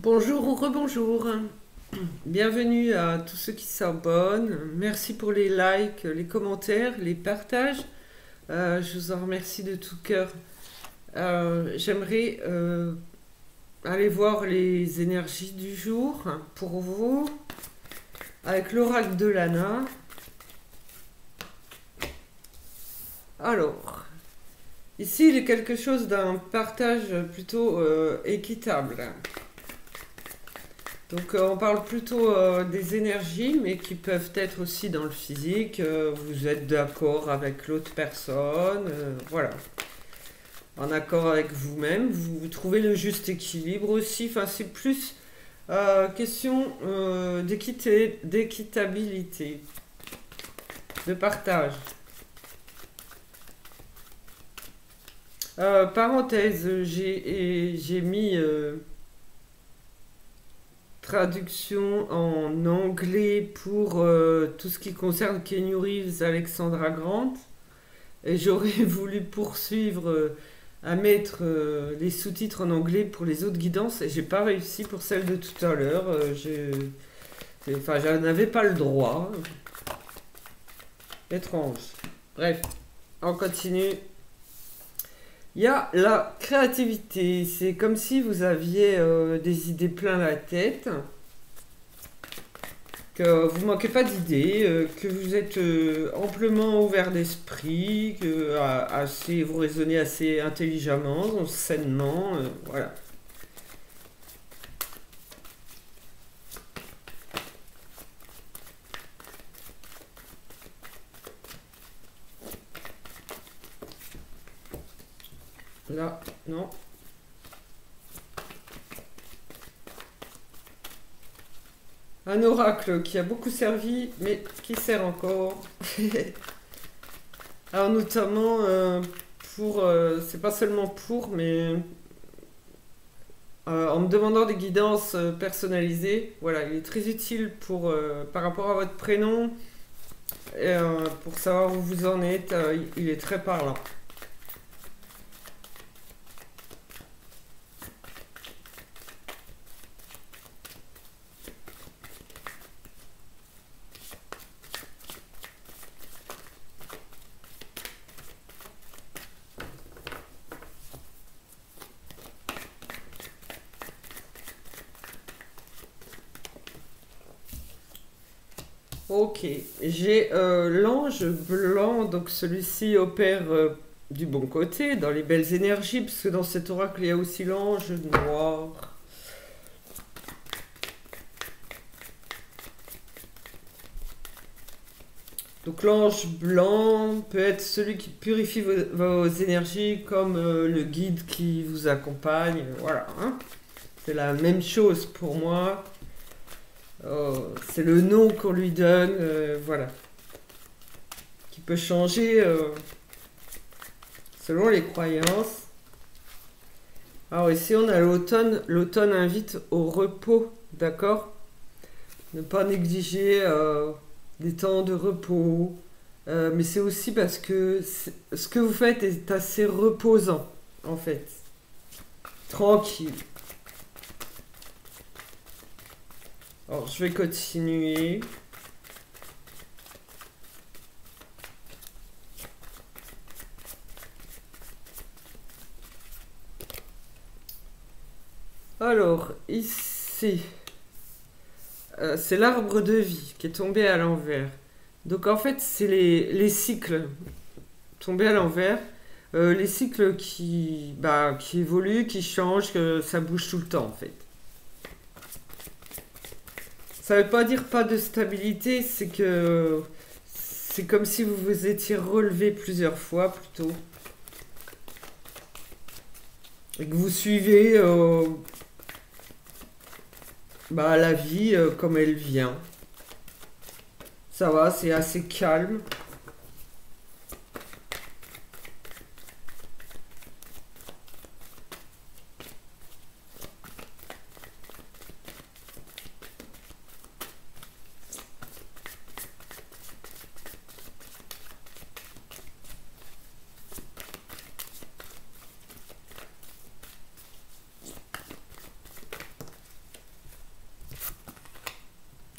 Bonjour ou rebonjour. Bienvenue à tous ceux qui s'abonnent. Merci pour les likes, les commentaires, les partages. Je vous en remercie de tout cœur. J'aimerais aller voir les énergies du jour pour vous avec l'oracle de Lana. Alors, ici il est quelque chose d'un partage plutôt équitable. Donc on parle plutôt des énergies, mais qui peuvent être aussi dans le physique. Vous êtes d'accord avec l'autre personne, voilà. En accord avec vous-même, vous trouvez le juste équilibre aussi. Enfin, c'est plus question d'équité, d'équitabilité, de partage. Parenthèse, j'ai mis traduction en anglais pour tout ce qui concerne Keanu Reeves, Alexandra Grant. Et j'aurais voulu poursuivre à mettre les sous-titres en anglais pour les autres guidances et j'ai pas réussi pour celle de tout à l'heure. Enfin, j'en avais pas le droit. Étrange. Bref, on continue. Il y a la créativité. C'est comme si vous aviez des idées plein la tête, que vous manquez pas d'idées, que vous êtes amplement ouvert d'esprit, que assez, vous raisonnez assez intelligemment, sainement, voilà. Là, non. Un oracle qui a beaucoup servi, mais qui sert encore. Alors notamment pour, c'est pas seulement pour, mais en me demandant des guidances personnalisées. Voilà, il est très utile pour, par rapport à votre prénom, et, pour savoir où vous en êtes. Il est très parlant. Ok, j'ai l'ange blanc, donc celui-ci opère du bon côté, dans les belles énergies, parce que dans cet oracle, il y a aussi l'ange noir. Donc l'ange blanc peut être celui qui purifie vos énergies, comme le guide qui vous accompagne, voilà, hein. C'est la même chose pour moi. C'est le nom qu'on lui donne, voilà, qui peut changer selon les croyances. Alors ici on a l'automne. L'automne invite au repos, d'accord? Ne pas négliger des temps de repos. Mais c'est aussi parce que ce que vous faites est assez reposant, en fait. Tranquille. Alors je vais continuer. Alors ici, c'est l'arbre de vie qui est tombé à l'envers. Donc en fait, c'est les cycles tombés à l'envers. Les cycles qui évoluent, qui changent, que ça bouge tout le temps en fait. Ça veut pas dire pas de stabilité, c'est que c'est comme si vous vous étiez relevé plusieurs fois plutôt. Et que vous suivez la vie comme elle vient. Ça va, c'est assez calme.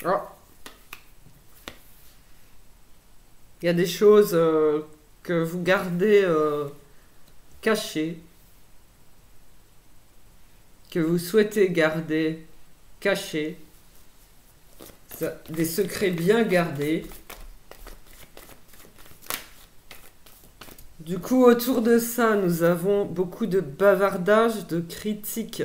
Ah, il y a des choses que vous gardez cachées, que vous souhaitez garder cachées, des secrets bien gardés. Du coup, autour de ça, nous avons beaucoup de bavardage, de critiques.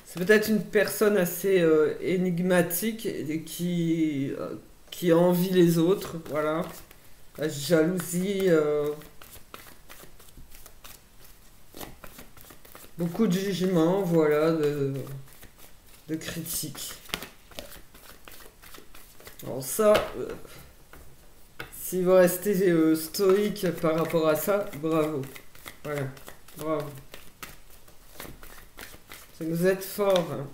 C'est peut-être une personne assez énigmatique et qui envie les autres, voilà. La jalousie, beaucoup de jugements, voilà, de critiques. Alors ça, si vous restez stoïque par rapport à ça, bravo. Voilà, bravo. Vous êtes fort. Hein.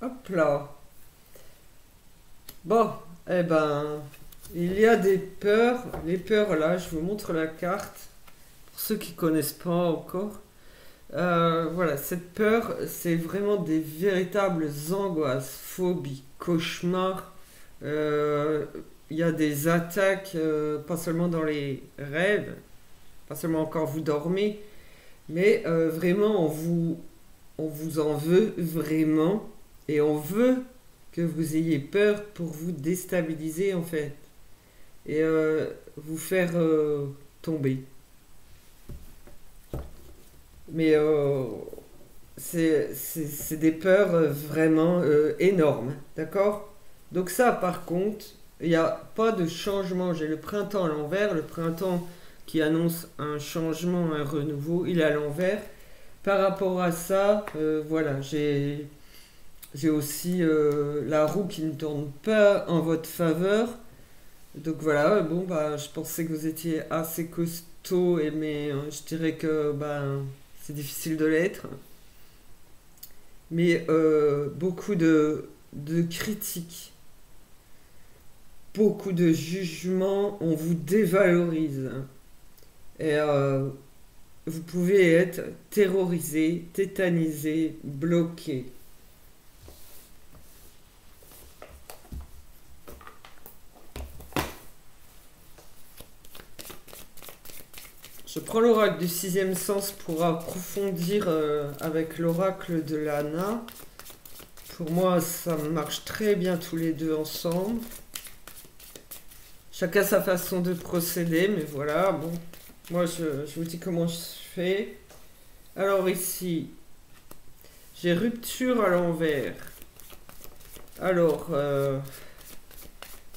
Hop là. Bon, eh ben, il y a des peurs. Les peurs, là, je vous montre la carte. Pour ceux qui connaissent pas encore. Voilà, cette peur, c'est vraiment des véritables angoisses, phobies, cauchemars. Euh, Il y a des attaques, pas seulement dans les rêves, pas seulement quand vous dormez, mais vraiment on vous en veut vraiment et on veut que vous ayez peur pour vous déstabiliser en fait et vous faire tomber. Mais c'est des peurs vraiment énormes, d'accord? Donc ça, par contre, il n'y a pas de changement. J'ai le printemps à l'envers, le printemps qui annonce un changement, un renouveau, il est à l'envers. Par rapport à ça, voilà, j'ai aussi la roue qui ne tourne pas en votre faveur. Donc voilà, bon, bah, je pensais que vous étiez assez costaud, mais je dirais que bah, c'est difficile de l'être. Mais beaucoup de critiques, beaucoup de jugements, on vous dévalorise. Et vous pouvez être terrorisé, tétanisé, bloqué. Je prends l'oracle du sixième sens pour approfondir avec l'oracle de Lana. Pour moi, ça marche très bien tous les deux ensemble. Chacun sa façon de procéder, mais voilà, bon. Moi, je vous dis comment je fais. Alors ici, j'ai rupture à l'envers. Alors,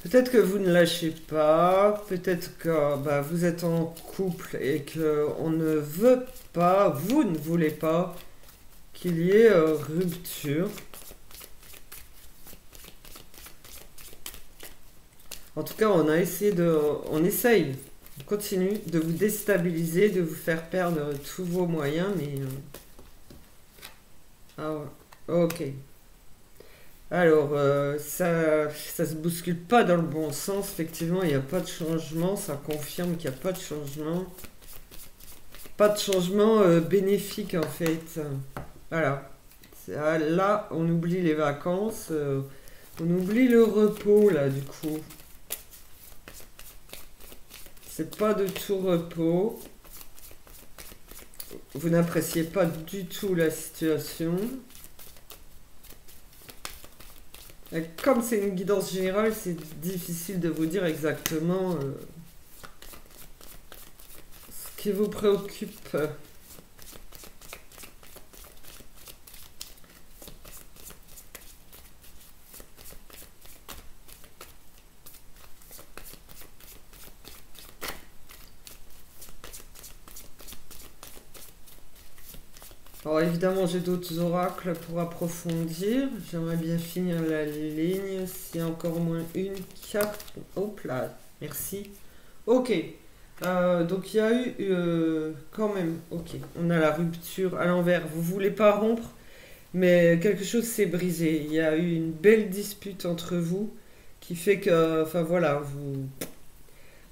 peut-être que vous ne lâchez pas, peut-être que bah, vous êtes en couple et qu'on ne veut pas, vous ne voulez pas qu'il y ait rupture. En tout cas, on essaye, on continue de vous déstabiliser, de vous faire perdre tous vos moyens, mais... ah ouais, ok. Alors, ça se bouscule pas dans le bon sens, effectivement, il n'y a pas de changement, ça confirme qu'il n'y a pas de changement. Pas de changement bénéfique, en fait. Voilà. Là, on oublie les vacances, on oublie le repos, là, du coup. C'est pas de tout repos. Vous n'appréciez pas du tout la situation. Et comme c'est une guidance générale, c'est difficile de vous dire exactement ce qui vous préoccupe. Alors évidemment, j'ai d'autres oracles pour approfondir. J'aimerais bien finir la ligne. S'il y a encore au moins une carte. Hop là, merci. Ok. Donc il y a eu quand même. Ok, on a la rupture à l'envers. Vous voulez pas rompre, mais quelque chose s'est brisé. Il y a eu une belle dispute entre vous qui fait que, enfin voilà,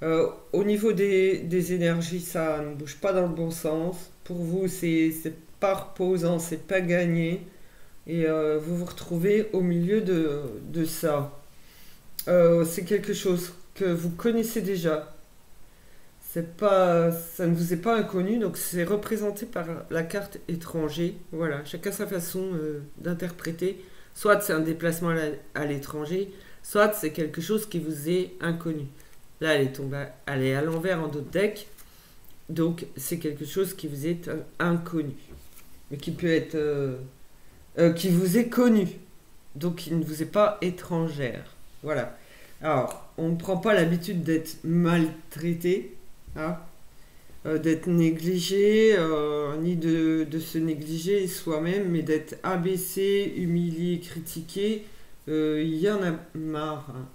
au niveau des énergies, ça ne bouge pas dans le bon sens. Pour vous, c'est pas reposant, c'est pas gagné. Et vous vous retrouvez au milieu de ça. C'est quelque chose que vous connaissez déjà. C'est pas, ça ne vous est pas inconnu, donc c'est représenté par la carte étranger. Voilà, chacun sa façon d'interpréter. Soit c'est un déplacement à l'étranger, soit c'est quelque chose qui vous est inconnu. Là, elle est tombée, elle est à l'envers en d'autres deck, donc c'est quelque chose qui vous est inconnu, mais qui peut être, qui vous est connu, donc qui ne vous est pas étrangère. Voilà. Alors, on ne prend pas l'habitude d'être maltraité, hein, d'être négligé, ni de se négliger soi-même, mais d'être abaissé, humilié, critiqué. Il y en a marre, hein.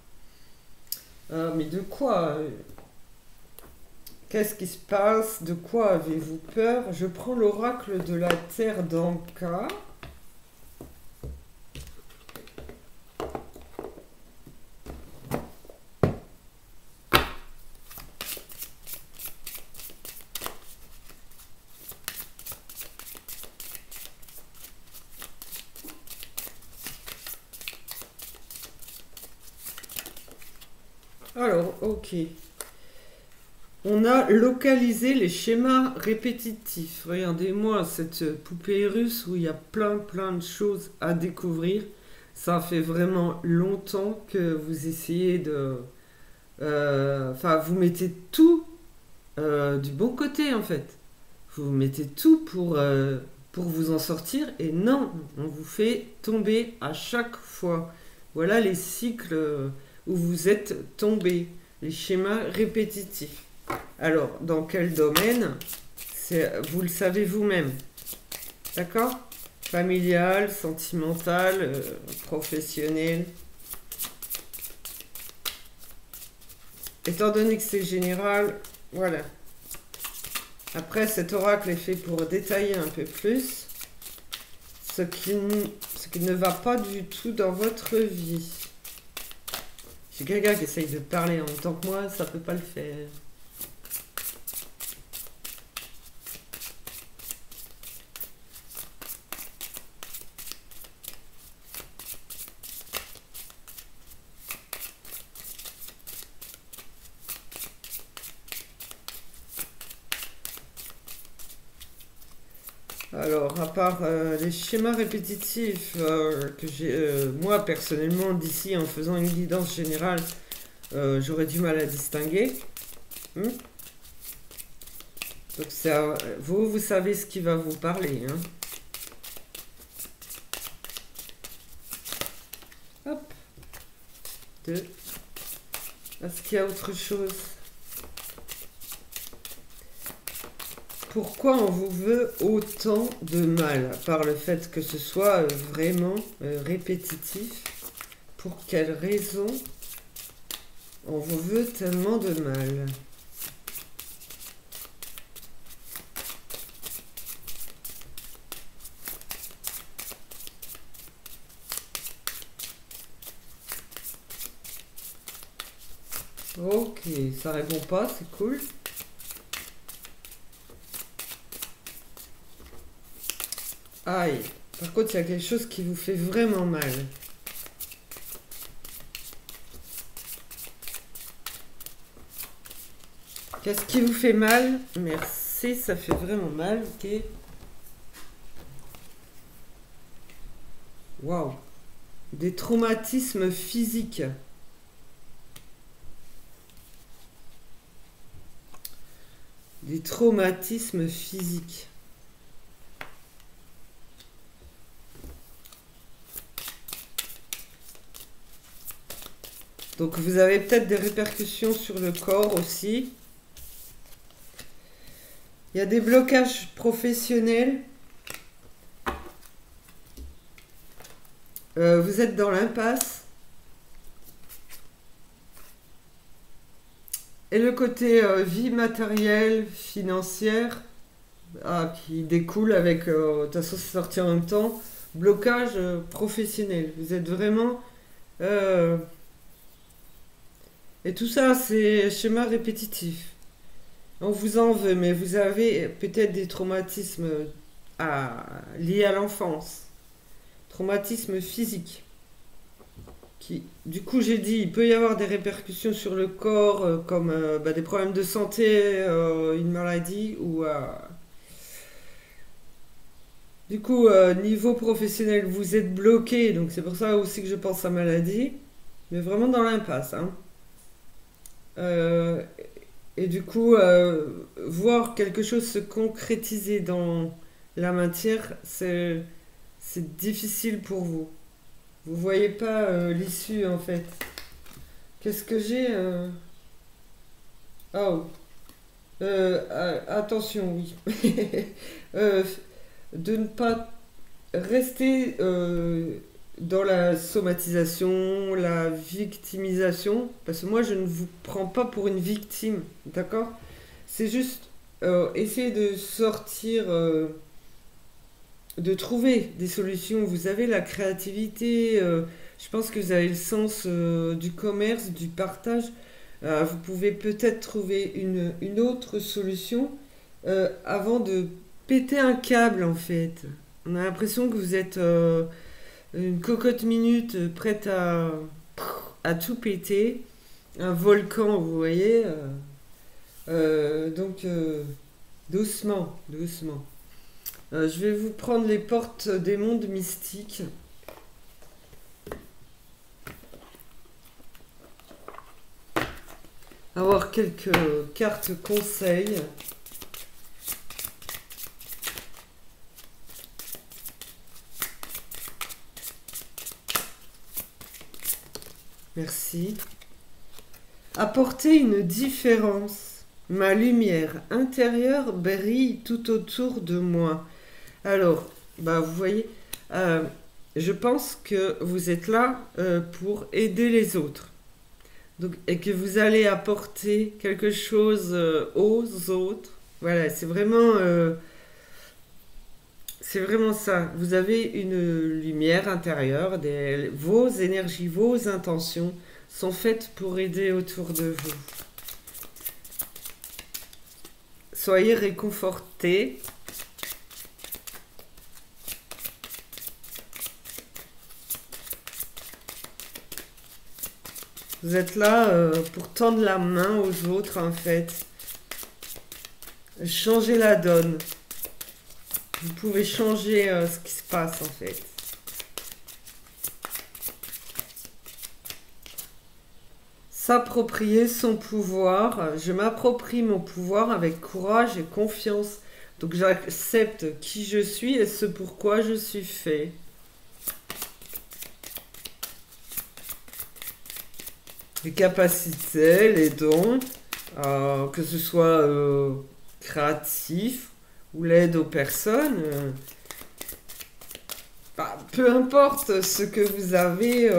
Mais de quoi qu'est-ce qui se passe? De quoi avez-vous peur? Je prends l'oracle de la terre d'Anka. Alors, ok. On a localisé les schémas répétitifs. Regardez-moi cette poupée russe où il y a plein de choses à découvrir. Ça fait vraiment longtemps que vous essayez de... Enfin, vous mettez tout du bon côté en fait. Vous mettez tout pour vous en sortir et non, on vous fait tomber à chaque fois. Voilà les cycles où vous êtes tombé, les schémas répétitifs. Alors, dans quel domaine? Vous le savez vous-même. D'accord? Familial, sentimental, professionnel. Étant donné que c'est général, voilà. Après, cet oracle est fait pour détailler un peu plus ce qui ne va pas du tout dans votre vie. J'ai quelqu'un qui essaye de parler en même temps que moi, ça peut pas le faire. Alors, à part les schémas répétitifs que j'ai, moi personnellement, d'ici en faisant une guidance générale, j'aurais du mal à distinguer. Hmm. Donc, vous savez ce qui va vous parler. Hein. Hop. Deux. Est-ce qu'il y a autre chose? Pourquoi on vous veut autant de mal? Par le fait que ce soit vraiment répétitif. Pour quelle raison on vous veut tellement de mal? Ok, ça répond pas, c'est cool. Aïe, par contre, il y a quelque chose qui vous fait vraiment mal. Qu'est-ce qui vous fait mal? Merci, ça fait vraiment mal, ok. Waouh. Des traumatismes physiques. Des traumatismes physiques. Donc vous avez peut-être des répercussions sur le corps aussi. Il y a des blocages professionnels. Vous êtes dans l'impasse. Et le côté vie matérielle, financière, qui découle avec... de toute façon, c'est sorti en même temps. blocage professionnel. Vous êtes vraiment... euh, et tout ça, c'est schéma répétitif. On vous en veut, mais vous avez peut-être des traumatismes liés à l'enfance. Traumatisme physique. Du coup, j'ai dit, il peut y avoir des répercussions sur le corps, comme des problèmes de santé, une maladie, ou du coup, niveau professionnel, vous êtes bloqué, donc c'est pour ça aussi que je pense à maladie, mais vraiment dans l'impasse, hein. Euh, et du coup, voir quelque chose se concrétiser dans la matière, c'est difficile pour vous. Vous voyez pas l'issue en fait. Qu'est-ce que j'ai Oh, attention, oui. Euh, de ne pas rester dans la somatisation, la victimisation, parce que moi je ne vous prends pas pour une victime, d'accord? C'est juste essayer de sortir, de trouver des solutions. Vous avez la créativité, je pense que vous avez le sens du commerce, du partage. Vous pouvez peut-être trouver une autre solution avant de péter un câble en fait. On a l'impression que vous êtes une cocotte minute prête à tout péter. Un volcan, vous voyez. Donc, doucement, doucement. Je vais vous prendre les portes des mondes mystiques. Avoir quelques cartes conseils. Merci. Apporter une différence. Ma lumière intérieure brille tout autour de moi. Alors, vous voyez, je pense que vous êtes là pour aider les autres. Donc, et que vous allez apporter quelque chose aux autres. Voilà, c'est vraiment ça. Vous avez une lumière intérieure, vos énergies, vos intentions sont faites pour aider autour de vous. Soyez réconfortés. Vous êtes là pour tendre la main aux autres, en fait. Changer la donne. Vous pouvez changer ce qui se passe, en fait. S'approprier son pouvoir. Je m'approprie mon pouvoir avec courage et confiance. Donc j'accepte qui je suis et ce pourquoi je suis fait. Les capacités, les dons, que ce soit créatif ou l'aide aux personnes, peu importe ce que vous avez,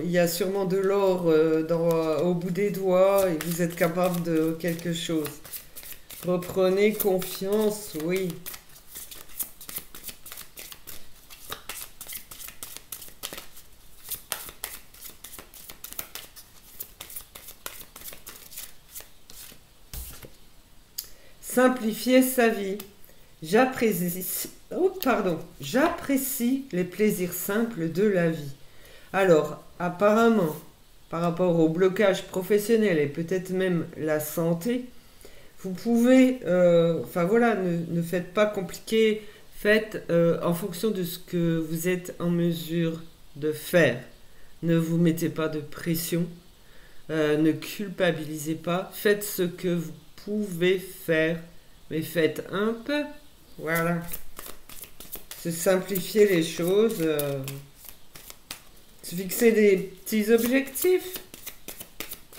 il y a sûrement de l'or au bout des doigts et vous êtes capable de quelque chose. Reprenez confiance, oui. Simplifier sa vie. J'apprécie les plaisirs simples de la vie. Alors, apparemment, par rapport au blocage professionnel et peut-être même la santé, vous pouvez, ne faites pas compliqué, faites en fonction de ce que vous êtes en mesure de faire. Ne vous mettez pas de pression, ne culpabilisez pas, faites ce que vous pouvez faire, mais faites un peu. Voilà. Se simplifier les choses. Se fixer des petits objectifs.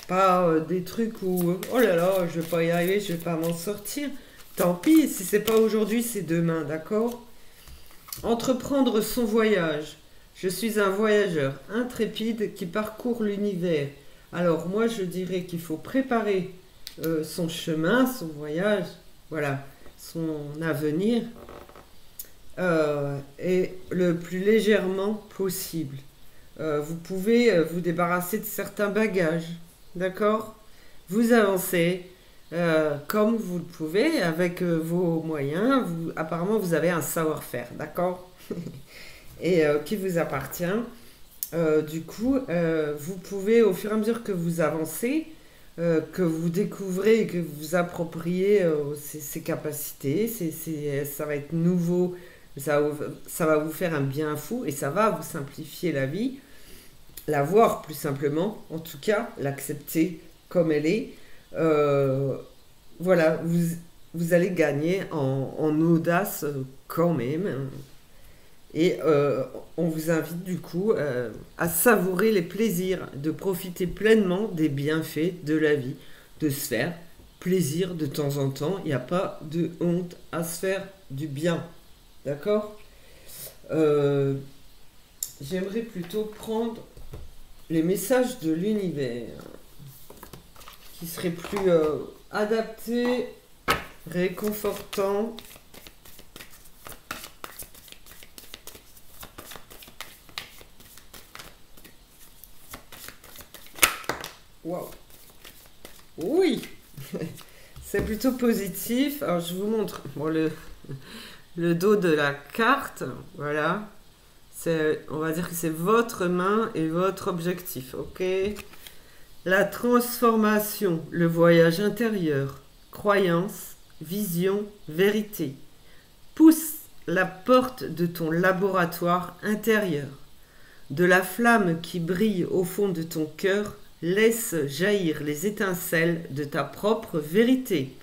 Pas des trucs où, oh là là, je vais pas y arriver, je vais pas m'en sortir. Tant pis, si c'est pas aujourd'hui, c'est demain, d'accord? Entreprendre son voyage. Je suis un voyageur intrépide qui parcourt l'univers. Alors moi, je dirais qu'il faut préparer son chemin, son voyage, voilà, son avenir. et le plus légèrement possible. Vous pouvez vous débarrasser de certains bagages, d'accord? Vous avancez comme vous le pouvez avec vos moyens. Apparemment, vous avez un savoir-faire, d'accord? Et qui vous appartient. Du coup, vous pouvez, au fur et à mesure que vous avancez, que vous découvrez et que vous appropriez ces capacités, ça va être nouveau, ça va vous faire un bien fou et ça va vous simplifier la vie, la voir plus simplement, en tout cas, l'accepter comme elle est. Euh, voilà, vous allez gagner en audace quand même. Et on vous invite du coup à savourer les plaisirs, de profiter pleinement des bienfaits de la vie, de se faire plaisir de temps en temps. Il n'y a pas de honte à se faire du bien. D'accord? Euh, J'aimerais plutôt prendre les messages de l'univers qui seraient plus adaptés, réconfortants. Waouh! Oui! C'est plutôt positif. Alors je vous montre bon, le dos de la carte. Voilà. On va dire que c'est votre main et votre objectif. Ok? La transformation, le voyage intérieur, croyance, vision, vérité. Pousse la porte de ton laboratoire intérieur. De la flamme qui brille au fond de ton cœur, laisse jaillir les étincelles de ta propre vérité.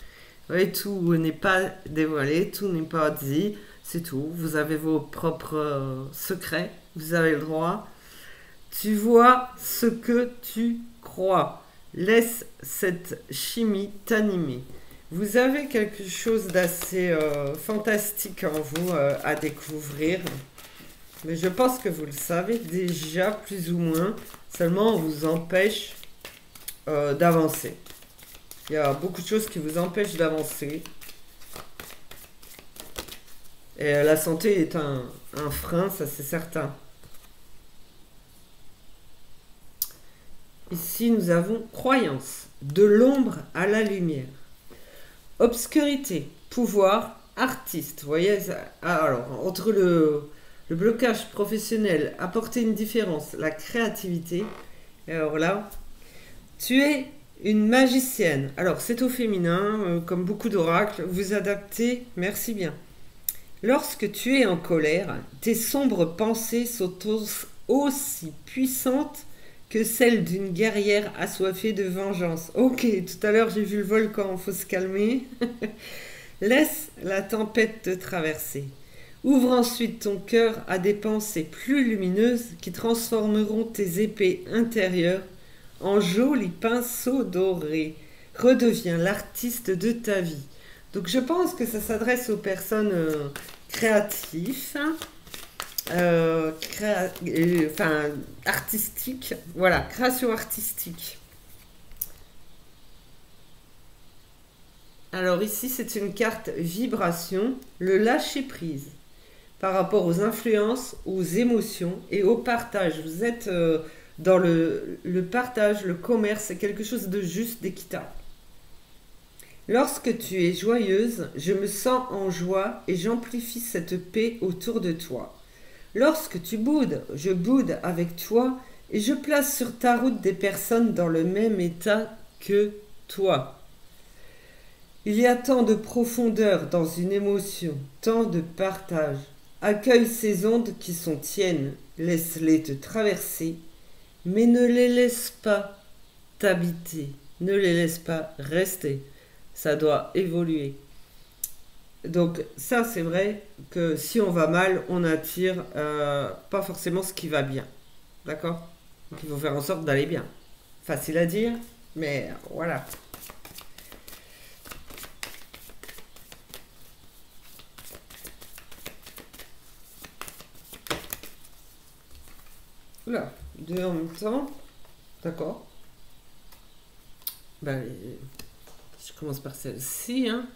Oui, tout n'est pas dévoilé, tout n'est pas dit, c'est tout. Vous avez vos propres secrets, vous avez le droit. Tu vois ce que tu crois. Laisse cette chimie t'animer. Vous avez quelque chose d'assez fantastique en vous à découvrir. Mais je pense que vous le savez déjà plus ou moins. Seulement, on vous empêche d'avancer. Il y a beaucoup de choses qui vous empêchent d'avancer. Et la santé est un frein, ça c'est certain. Ici, nous avons croyance, de l'ombre à la lumière. Obscurité, pouvoir, artiste. Vous voyez, alors, entre le blocage professionnel, apporter une différence, la créativité. Et alors là, tu es une magicienne. Alors, c'est au féminin, comme beaucoup d'oracles. Vous adaptez, merci bien. Lorsque tu es en colère, tes sombres pensées sont aussi puissantes que celles d'une guerrière assoiffée de vengeance. Ok, tout à l'heure j'ai vu le volcan, faut se calmer. Laisse la tempête te traverser. Ouvre ensuite ton cœur à des pensées plus lumineuses qui transformeront tes épées intérieures en jolis pinceaux dorés. Redeviens l'artiste de ta vie. Donc je pense que ça s'adresse aux personnes créatives, enfin artistiques. Voilà, création artistique. Alors ici c'est une carte vibration, le lâcher prise par rapport aux influences, aux émotions et au partage. Vous êtes dans le partage, le commerce, c'est quelque chose de juste, d'équitable. Lorsque tu es joyeuse, je me sens en joie et j'amplifie cette paix autour de toi. Lorsque tu boudes, je boude avec toi et je place sur ta route des personnes dans le même état que toi. Il y a tant de profondeur dans une émotion, tant de partage. Accueille ces ondes qui sont tiennes, laisse-les te traverser, mais ne les laisse pas t'habiter, ne les laisse pas rester. Ça doit évoluer. Donc ça c'est vrai que si on va mal, on attire pas forcément ce qui va bien. D'accord? Donc il faut faire en sorte d'aller bien. Facile à dire, mais voilà. Oula, deux en même temps. D'accord. Ben, je commence par celle-ci. Hein.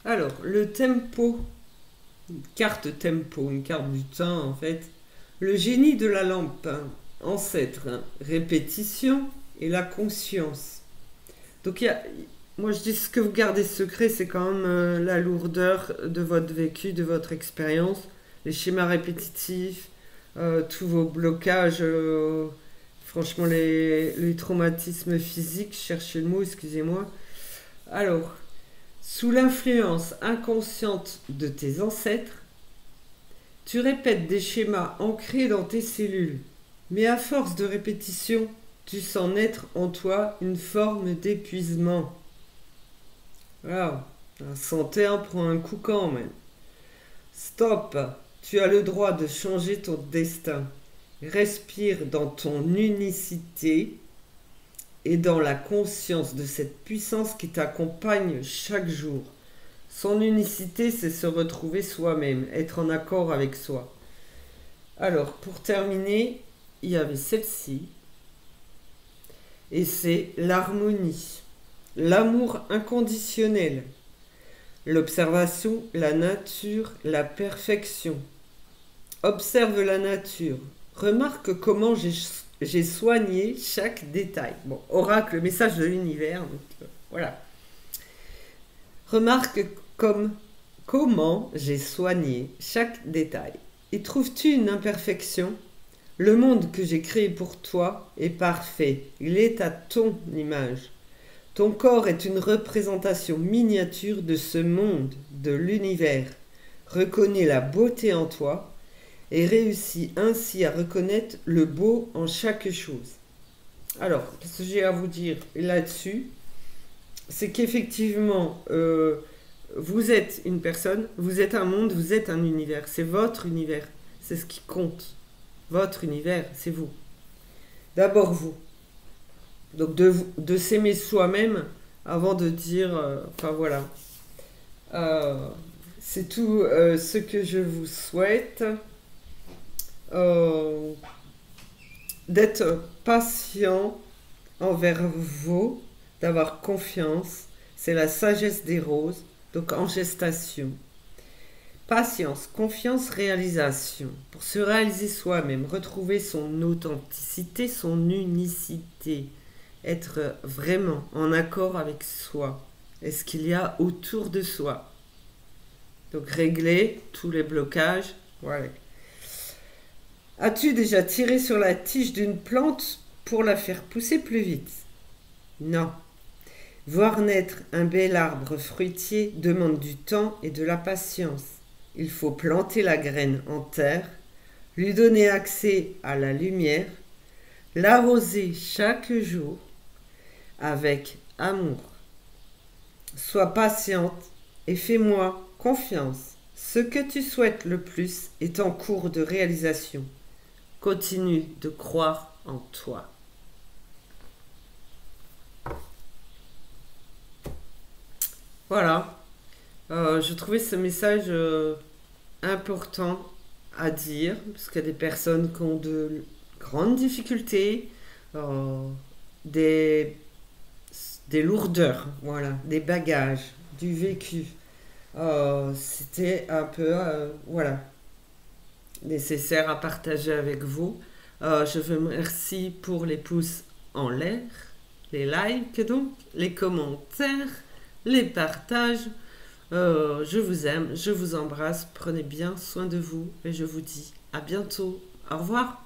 Alors, le tempo. Une carte tempo, une carte du temps en fait. Le génie de la lampe, hein. Ancêtre, hein. Répétition et la conscience. Donc moi je dis ce que vous gardez secret, c'est quand même la lourdeur de votre vécu, de votre expérience, les schémas répétitifs, tous vos blocages, franchement les traumatismes physiques, cherchez le mot, excusez-moi. Alors, sous l'influence inconsciente de tes ancêtres, tu répètes des schémas ancrés dans tes cellules, mais à force de répétition, tu sens naître en toi une forme d'épuisement. Waouh, la santé en prend un coup quand même. Stop, tu as le droit de changer ton destin. Respire dans ton unicité et dans la conscience de cette puissance qui t'accompagne chaque jour. Son unicité, c'est se retrouver soi-même, être en accord avec soi. Alors, pour terminer, il y avait celle-ci, et c'est l'harmonie, l'amour inconditionnel, l'observation, la nature, la perfection. Observe la nature, remarque comment j'ai soigné chaque détail. Bon, oracle, message de l'univers, donc voilà. Remarque comment j'ai soigné chaque détail. Y trouves-tu une imperfection? Le monde que j'ai créé pour toi est parfait. Il est à ton image. Ton corps est une représentation miniature de ce monde, de l'univers. Reconnais la beauté en toi et réussis ainsi à reconnaître le beau en chaque chose. Alors, ce que j'ai à vous dire là-dessus, c'est qu'effectivement, vous êtes une personne, vous êtes un monde, vous êtes un univers. C'est votre univers, c'est ce qui compte. Votre univers, c'est vous. D'abord vous. Donc de s'aimer soi-même avant de dire... enfin voilà. C'est tout ce que je vous souhaite. D'être patient envers vous, d'avoir confiance. C'est la sagesse des roses, donc en gestation. Patience, confiance, réalisation. Pour se réaliser soi-même, retrouver son authenticité, son unicité. Être vraiment en accord avec soi et ce qu'il y a autour de soi. Donc régler tous les blocages. Voilà. As-tu déjà tiré sur la tige d'une plante pour la faire pousser plus vite? Non. Voir naître un bel arbre fruitier demande du temps et de la patience. Il faut planter la graine en terre, lui donner accès à la lumière, l'arroser chaque jour avec amour. Sois patiente et fais-moi confiance. Ce que tu souhaites le plus est en cours de réalisation. Continue de croire en toi. Voilà. Je trouvais ce message important à dire, parce qu'il y a des personnes qui ont de grandes difficultés, des lourdeurs, voilà, des bagages, du vécu. C'était un peu, voilà, nécessaire à partager avec vous. Je vous remercie pour les pouces en l'air, les likes donc, les commentaires, les partages. Je vous aime, je vous embrasse, prenez bien soin de vous et je vous dis à bientôt. Au revoir.